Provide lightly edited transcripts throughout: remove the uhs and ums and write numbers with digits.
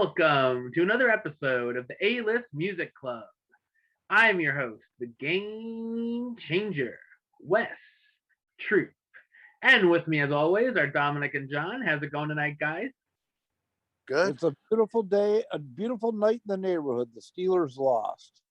Welcome to another episode of the A-List Music Club. I'm your host, the Game Changer, Wes Troop. And with me, as always, are Dominic and John. How's it going tonight, guys? Good. It's a beautiful day, a beautiful night in the neighborhood. The Steelers lost.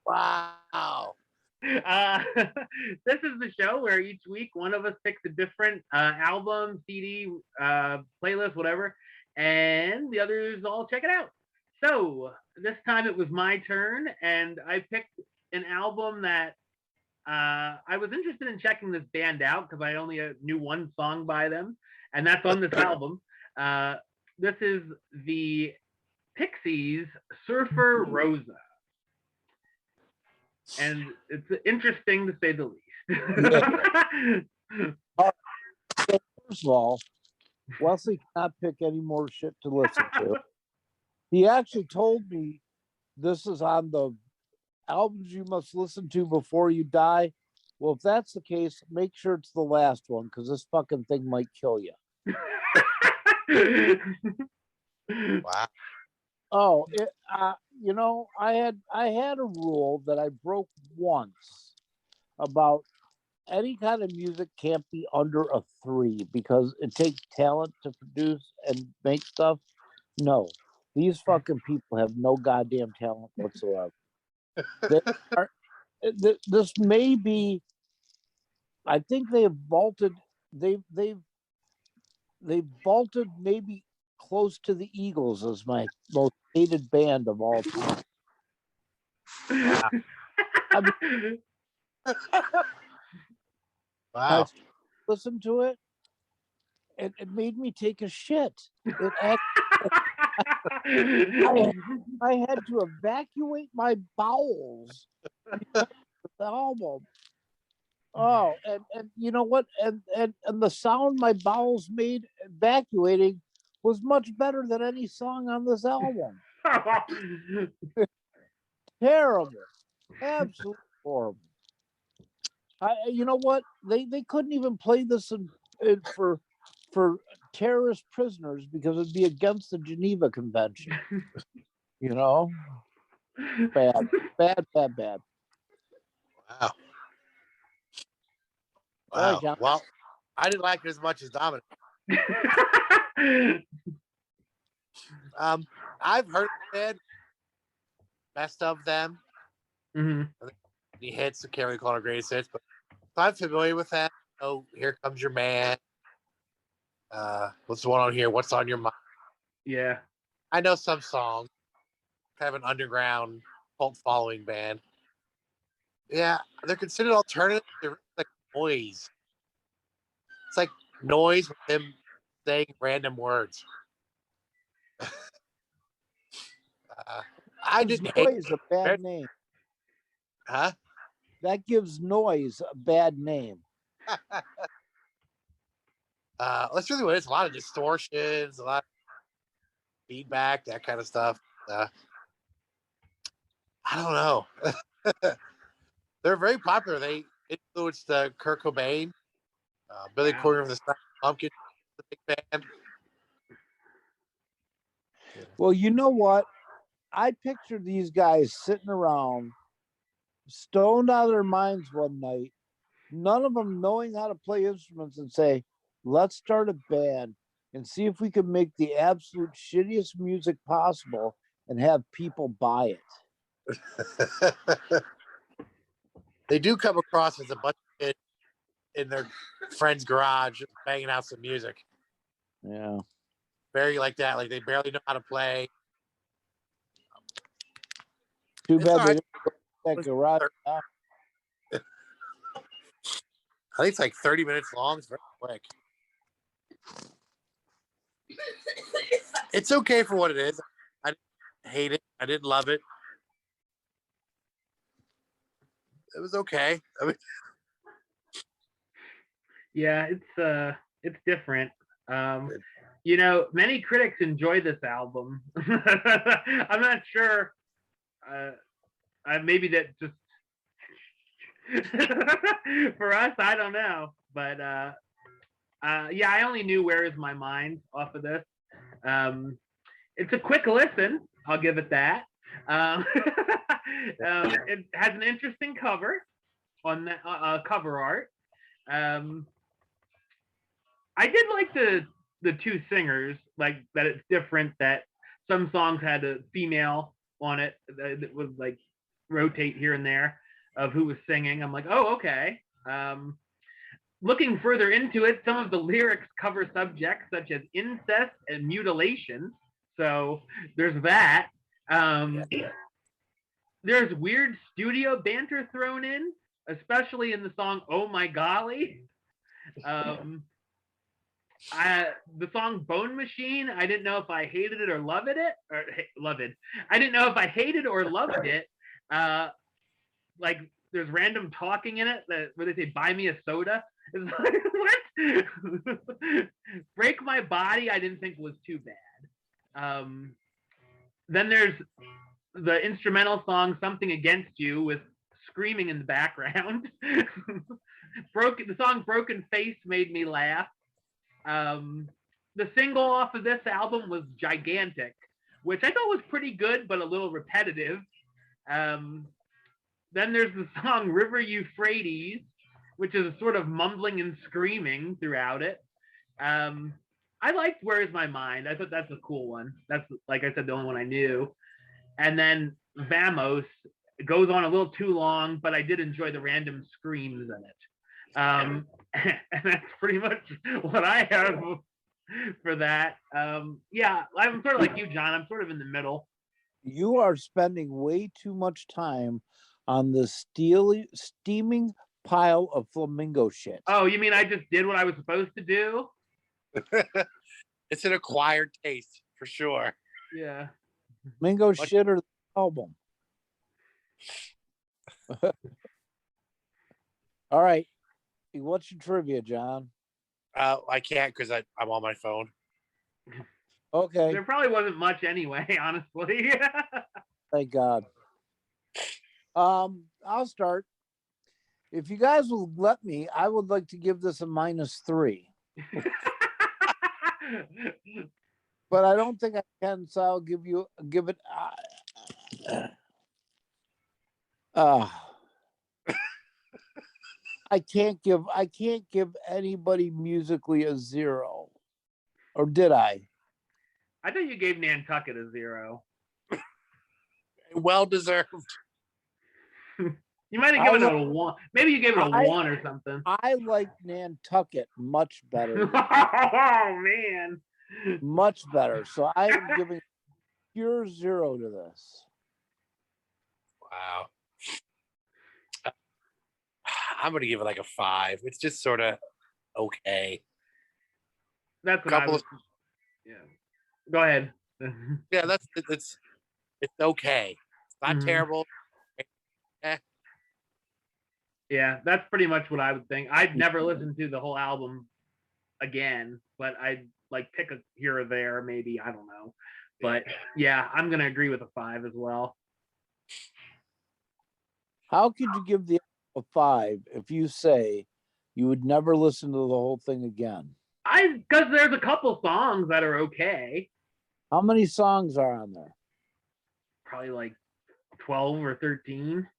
Wow. This is the show where each week one of us picks a different album, CD, playlist, whatever, and the others all check it out. So this time it was my turn, and I picked an album that I was interested in checking this band out because I only knew one song by them, and that's on this album. This is the Pixies' Surfer Rosa. And it's interesting to say the least. First of all, Wesley cannot pick any more shit to listen to. He actually told me this is on the albums you must listen to before you die. Well, if that's the case, make sure it's the last one because this fucking thing might kill you. Wow. Oh, I had a rule that I broke once about any kind of music can't be under a 3 because it takes talent to produce and make stuff. No, these fucking people have no goddamn talent whatsoever. This may be. I think they have vaulted. They've vaulted maybe close to the Eagles as my most hated band of all time. Wow. I listened to it, and it made me take a shit. I had to evacuate my bowels because of the album. Oh, and you know what? And the sound my bowels made evacuating was much better than any song on this album. Terrible. Absolutely horrible. You know what? They couldn't even play this for terrorist prisoners because it'd be against the Geneva Convention. You know? Bad. Wow. Wow. Well, I didn't like it as much as Dominic. I've heard it, best of them. Mm-hmm. The hits, I can't really call it greatest hits, but I'm familiar with that. Oh, Here Comes Your Man. What's the one on here? What's on Your Mind? Yeah. I know some songs. Kind of an underground cult following band. Yeah, they're considered alternative. They're like noise. It's like noise with them saying random words. I didn't hate Noise a bad name. Huh? That gives Noise a bad name. That's really what it is. A lot of distortions, a lot of feedback, that kind of stuff. I don't know. They're very popular. They influenced Kurt Cobain, Billy Corgan of the Pumpkin, the big band. Well, you know what? I picture these guys sitting around, stoned out of their minds one night, none of them knowing how to play instruments, and say, let's start a band and see if we can make the absolute shittiest music possible and have people buy it. They do come across as a bunch of kids in their friend's garage banging out some music. Yeah. Very like that. Like they barely know how to play. Too It's bad all they right. didn't go to that garage. I think it's like 30 minutes long. It's very quick. It's okay for what it is. I didn't hate it. I didn't love it. It was okay. I mean, Yeah, it's different. Many critics enjoy this album. I'm not sure. Maybe that just for us, I don't know. But yeah, I only knew Where Is My Mind off of this. It's a quick listen. I'll give it that. Um, it has an interesting cover on the cover art. Um, I did like the two singers, like that it's different, that some songs had a female on it that would like rotate here and there of who was singing. I'm like, oh, okay. Looking further into it, some of the lyrics cover subjects such as incest and mutilation. So there's that. There's weird studio banter thrown in, especially in the song "Oh My Golly." The song "Bone Machine." I didn't know if I hated it or loved it, I didn't know if I hated or loved it. Like there's random talking in it where they say "Buy me a soda." It's like, what? "Break My Body." I didn't think was too bad. Then there's the instrumental song "Something Against You" with screaming in the background. The song "Broken Face" made me laugh. The single off of this album was "Gigantic," which I thought was pretty good, but a little repetitive. Then there's the song "River Euphrates," which is sort of mumbling and screaming throughout it. I liked "Where's My Mind." I thought that's a cool one. That's, like I said, the only one I knew. And then "Vamos" goes on a little too long, but I did enjoy the random screams in it. And that's pretty much what I have for that. Yeah, I'm sort of like you, John. I'm sort of in the middle. You are spending way too much time on the steaming pile of flamingo shit. Oh, you mean I just did what I was supposed to do? It's an acquired taste for sure. Yeah. Flamingo shit or the album? All right. What's your trivia, John? I can't because I'm on my phone. Okay. There probably wasn't much anyway, honestly. Thank God. I'll start. If you guys will let me, I would like to give this a -3. But I don't think I can, so I'll give it. I can't give anybody musically a 0, or did I? I thought you gave Nantucket a 0. Well deserved. You might have given it a 1. Maybe you gave it a 1 or something. I like Nantucket much better. Oh man, much better. So I am giving pure 0 to this. Wow. I'm gonna give it like a 5. It's just sort of okay. That's what I was. Yeah. Go ahead. Yeah, it's okay. It's not terrible. Yeah, that's pretty much what I would think. I'd never listen to the whole album again, but I'd like pick a here or there, maybe. I don't know. But yeah, I'm gonna agree with a 5 as well. How could you give the a 5 if you say you would never listen to the whole thing again? Because there's a couple songs that are okay. How many songs are on there? Probably like 12 or 13.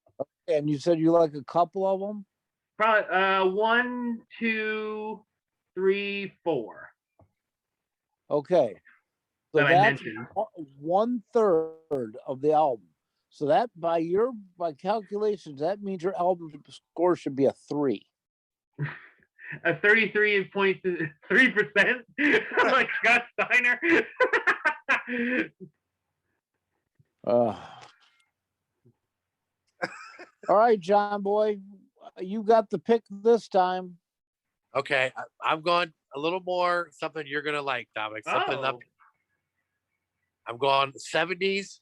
Okay, and you said you like a couple of them? Probably 1, 2, 3, 4. Okay. So that that's 1/3 of the album. So that by calculations, that means your album score should be a 3. A 33.3%, like Scott Steiner. All right, John boy, you got the pick this time. Okay, I'm going a little more something you're gonna like, Dominic. Something up. I'm going 70s.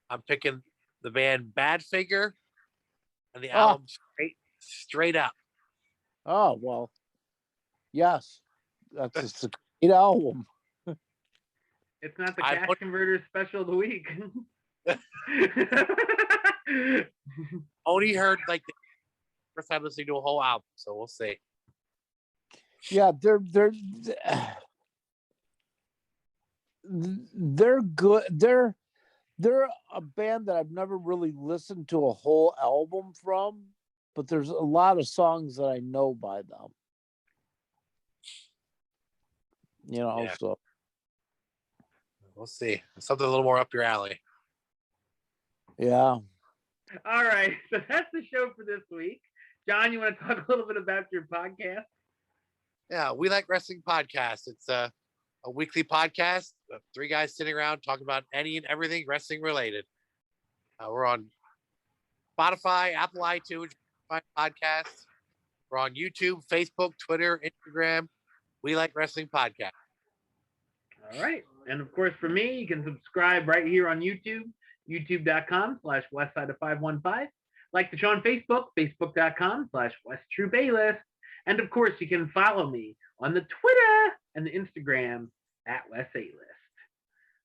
I'm picking the band Badfinger and the album Straight Up. Oh well, yes, that's just a great album. It's not the Cash Converters special of the week. Only heard like the first time listening to a whole album, so we'll see. Yeah, they're they're good. They're a band that I've never really listened to a whole album from, but there's a lot of songs that I know by them. You know, Yeah. so We'll see. Something a little more up your alley. yeah. All right, so that's the show for this week. John, you want to talk a little bit about your podcast? Yeah, We Like Wrestling Podcast. It's a weekly podcast of three guys sitting around talking about any and everything wrestling related. We're on Spotify, Apple iTunes, podcasts. We're on YouTube, Facebook, Twitter, Instagram. We Like Wrestling Podcast. All right. And of course, for me, you can subscribe right here on YouTube, youtube.com/westside of 515. Like the show on Facebook, facebook.com/WestTrueBaylist. And of course, you can follow me on the Twitter and the Instagram @WesAList.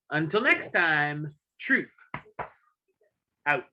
Until next time, truth out.